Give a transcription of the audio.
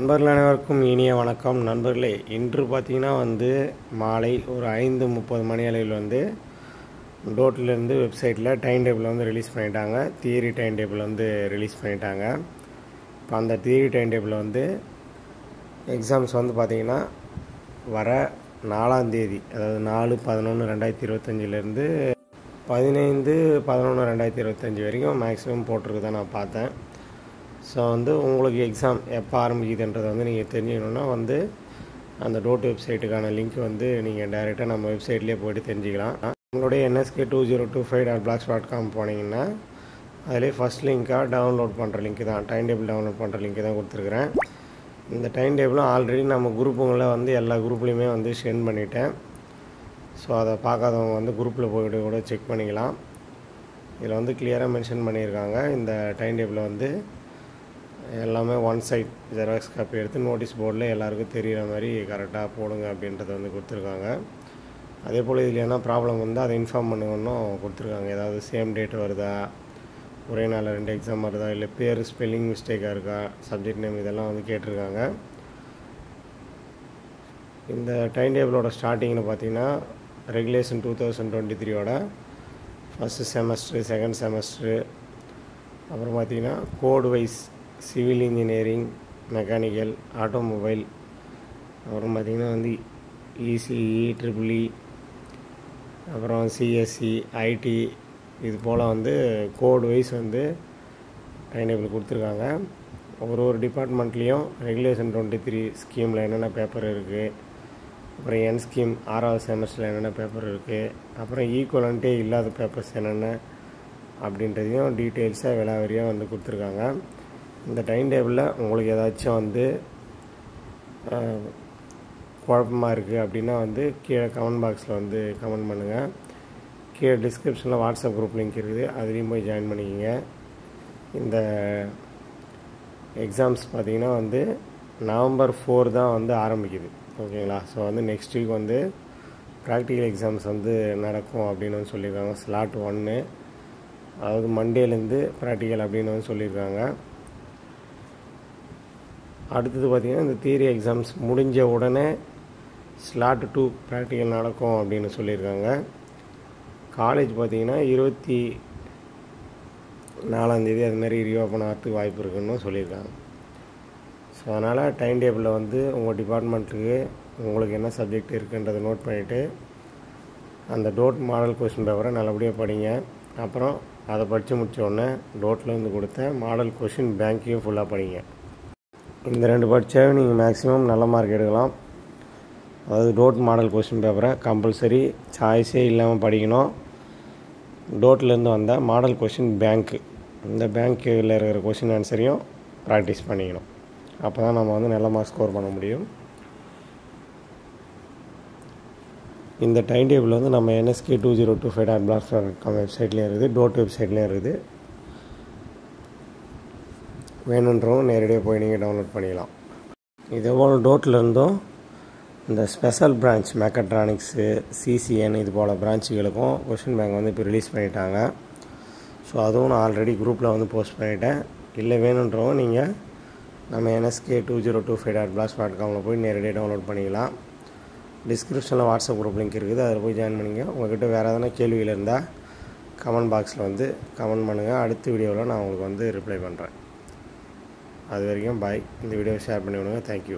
நண்பர்கள் அனைவருக்கும் இனிய வணக்கம். நண்பர்களே, இன்று பார்த்திங்கன்னா மாலை ஒரு 5:30 மணி அளவில் டோட்லேருந்து வெப்சைட்டில் டைம் டேபிள் ரிலீஸ் பண்ணிட்டாங்க. தியரி டைம் டேபிள் ரிலீஸ் பண்ணிட்டாங்க. இப்போ அந்த தியரி டைம் டேபிள் எக்ஸாம்ஸ் பார்த்திங்கன்னா வர 4ஆம் தேதி, அதாவது 4/11/2025 15/11/2025 வரைக்கும் மேக்ஸிமம் போட்டிருக்குதான் நான் பார்த்தேன். ஸோ உங்களுக்கு எக்ஸாம் எப்போ ஆரம்பிக்குதுன்றதை நீங்கள் தெரிஞ்சுக்கணுன்னா அந்த டோட் வெப்சைட்டுக்கான லிங்க் நீங்கள் டைரெக்டாக நம்ம வெப்சைட்லேயே போய்ட்டு தெரிஞ்சுக்கலாம். உங்களுடைய nsk2025.blogspot.com போனீங்கன்னா அதிலே ஃபஸ்ட் லிங்க்காக டவுன்லோட் பண்ணுற லிங்க் தான், டைம் டேபிள் டவுன்லோட் பண்ணுற லிங்க் தான் கொடுத்துருக்குறேன். இந்த டைம் டேபிளும் ஆல்ரெடி நம்ம குரூப்புங்களில் எல்லா குரூப்லேயுமே சென்ட் பண்ணிட்டேன். ஸோ அதை பார்க்காதவங்க குரூப்பில் போய்ட்டு கூட செக் பண்ணிக்கலாம். இதில் கிளியராக மென்ஷன் பண்ணியிருக்காங்க. இந்த டைம் டேபிள் எல்லாமே ஒன் சைட் ஜெராக்ஸ் காப்பி எடுத்து நோட்டீஸ் போர்டில் எல்லாருக்கும் தெரிகிற மாதிரி கரெக்டாக போடுங்க அப்படின்றத கொடுத்துருக்காங்க. அதே போல் இதில் என்ன ப்ராப்ளம் அதை இன்ஃபார்ம் பண்ணுங்கன்னும் கொடுத்துருக்காங்க. ஏதாவது சேம் டேட் வருதா, ஒரே நாளில் 2 எக்ஸாம் வருதா, இல்லை பேர் ஸ்பெல்லிங் மிஸ்டேக்காக இருக்கா, சப்ஜெக்ட் நேம், இதெல்லாம் கேட்டிருக்காங்க. இந்த டைம் டேபிளோட ஸ்டார்டிங்கில் பார்த்திங்கன்னா ரெகுலேஷன் 2023ோட ஃபஸ்ட்டு செமஸ்டரு, செகண்ட் செமஸ்டரு, அப்புறம் பார்த்திங்கன்னா code wise civil engineering, mechanical, automobile, அப்புறம் பார்த்திங்கன்னா இசிஇ, ட்ரிபிள்இ, அப்புறம் சிஎஸ்சி, ஐடி, இது போல் கோடு வைஸ் டைம் டேபிள் கொடுத்துருக்காங்க. ஒரு டிபார்ட்மெண்ட்லேயும் ரெகுலேஷன் 23 ஸ்கீமில் என்னென்ன பேப்பர் இருக்குது, அப்புறம் என் ஸ்கீம் 6வது செமஸ்டரில் என்னென்ன பேப்பர் இருக்குது, அப்புறம் ஈக்குவலண்ட்டே இல்லாத பேப்பர்ஸ் என்னென்ன அப்படின்றதையும் டீட்டெயில்ஸாக விலாவரியாக கொடுத்துருக்காங்க. இந்த டைம் டேபிளில் உங்களுக்கு ஏதாச்சும் குழப்பமாக இருக்குது அப்படின்னா கீழே கமெண்ட் பாக்ஸில் கமெண்ட் பண்ணுங்கள். கீழே டிஸ்கிரிப்ஷனில் வாட்ஸ்அப் குரூப் லிங்க் இருக்குது, அதுலேயும் போய் ஜாயின் பண்ணிக்கோங்க. இந்த எக்ஸாம்ஸ் பார்த்திங்கன்னா November 4 தான் ஆரம்பிக்குது. ஓகேங்களா? So next week practical exams நடக்கும் அப்படின்னு சொல்லியிருக்காங்க. ஸ்லாட் 1, அதாவது மண்டேலேருந்து ப்ராக்டிக்கல் அப்படின்னு சொல்லியிருக்காங்க. அடுத்தது பார்த்திங்கன்னா இந்த தியரி எக்ஸாம்ஸ் முடிஞ்ச உடனே ஸ்லாட் 2 ப்ராக்டிக்கல் நடக்கும் அப்படின்னு சொல்லியிருக்காங்க. காலேஜ் பார்த்திங்கன்னா 24ஆம் தேதி அதுமாரி ரீஓப்பன் ஆகிறதுக்கு வாய்ப்பு இருக்குன்னு சொல்லியிருக்காங்க. ஸோ அதனால் டைம் டேபிளில் உங்கள் டிபார்ட்மெண்ட்டுக்கு உங்களுக்கு என்ன சப்ஜெக்ட் இருக்குன்றதை நோட் பண்ணிவிட்டு அந்த டோட் மாடல் கொஸ்டின் பேப்பரை நல்லபடியாக படிங்க. அப்புறம் அதை படித்து முடித்த உடனே டோட்டில் கொடுத்த மாடல் கொஸ்டின் பேங்க்கையும் ஃபுல்லாக படிங்க. இந்த 2 படித்தாவே நீங்கள் மேக்ஸிமம் நல்ல மார்க் எடுக்கலாம். அதாவது டோட் மாடல் கொஸ்டின் பேப்பரை கம்பல்சரி சாய்ஸே இல்லாமல் படிக்கணும். டோட்லேருந்து வந்த மாடல் கொஸ்டின் பேங்க்கு, இந்த பேங்க்கில் இருக்கிற கொஸ்டின் ஆன்சரையும் ப்ராக்டிஸ் பண்ணிக்கணும். அப்போ தான் நம்ம நல்ல மார்க் ஸ்கோர் பண்ண முடியும். இந்த டைம் டேபிள் நம்ம nsk2025.blogspot.com வெப்சைட்லேயும் இருக்குது, டோட் வெப்சைட்லேயும் இருக்குது. வேணுன்றவங்க நேரடியாக போய் நீங்கள் டவுன்லோட் பண்ணிக்கலாம். இதேபோல் டோட்லேருந்தும் இந்த ஸ்பெஷல் பிரான்ச் மெக்கட்ரானிக்ஸு, சிசிஎன், இது போல் பிரான்ச்சுகளுக்கும் கொஷின் பேங்க் இப்போ ரிலீஸ் பண்ணிட்டாங்க. ஸோ அதுவும் நான் ஆல்ரெடி குரூப்பில் போஸ்ட் பண்ணிட்டேன். இல்லை வேணுன்றவங்க நீங்கள் நம்ம nsk2025.blogspot.com போய் நேரடியாக டவுன்லோட் பண்ணிக்கலாம். டிஸ்கிரிப்ஷனில் வாட்ஸ்அப் குரூப் லிங்க் இருக்குது, அதில் போய் ஜாயின் பண்ணிங்க. உங்கள்கிட்ட வேறு எதனா கேள்விகள் இருந்தால் கமெண்ட் பாக்ஸில் கமெண்ட் பண்ணுங்கள். அடுத்த வீடியோவில் நான் உங்களுக்கு ரிப்ளை பண்ணுறேன். அது வரைக்கும் பாய். இந்த வீடியோவை ஷேர் பண்ணி விடுங்க. தேங்க்யூ.